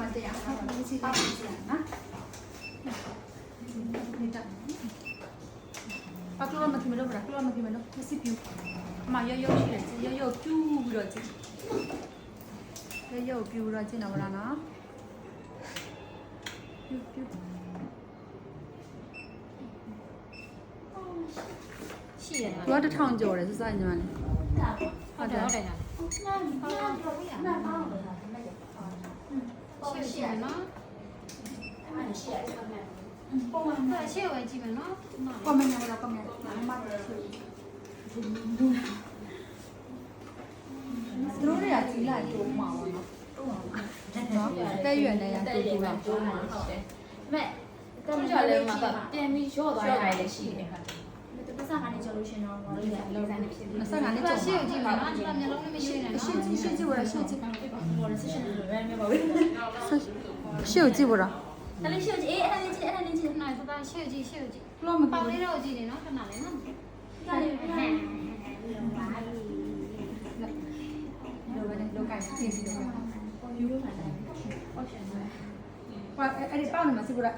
မှာတရားဟုတ်ပါဘူးစီပါစီနော်နေတာကလောမခင်မလို့ဗလားကလောမခင်မလို့မစီပြူအမရောရှိတယ်ရောပြူပြီးတော့ကြည့်ရောပြူတော့ကြည့်တော့ဗလားနော်ပြူရှိရလား သူက1000ကျော်တယ်စစညီမလေးဟုတ်တယ်ဟုတ်တယ်ဟာရှိရနော်ပုံမှန်ရှိရဝဲကြည့်မယ်နော် ကွန်မန့်ရောကွန်မန့်မမတို့ရကြီးလိုက်တိုးမှာပေါ့နော်တဲ့ရွယ်နဲ့ရတိုးလာတိုးမှာဟုတ်တယ်မဲ့တော့ကြော်လဲမှာပြန်ပြီးရော့သွားရတယ်လည်းရှိတယ်ဟုတ်တယ်ပတ်စကနေကြော်လို့ရှင်တော့ဘာလို့လဲလေးစားနေဖြစ်နေ25နှစ်ကျော် ရှိရကြည့်မယ်နော်ဒီမျက်လုံးနဲ့မရွေးနဲ့နော်ရှေ့ကြည့်ဝရရှေ့ကြည့် ဘောရဆက်ရှင်လို့ပဲမြင်ပါဘူးရှေ့ကြည့်ဝရ တလေးရှိအေးအဲ့ဒါလေးကြည့်အဲ့ဒါလေးကြည့် နိုင်ပါရှိရကြည့်ရှိရကြည့် လောမ ပေါင်လေးတော့ကြည့်နေနော်ခဏလေးနော် ကလေးဟဲ့လောကကြီးသိစီတော့ယူလို့ပါတယ်ဟုတ်ရှင်အဲ့ဒီပေါက်နေမှာစီကအဲ့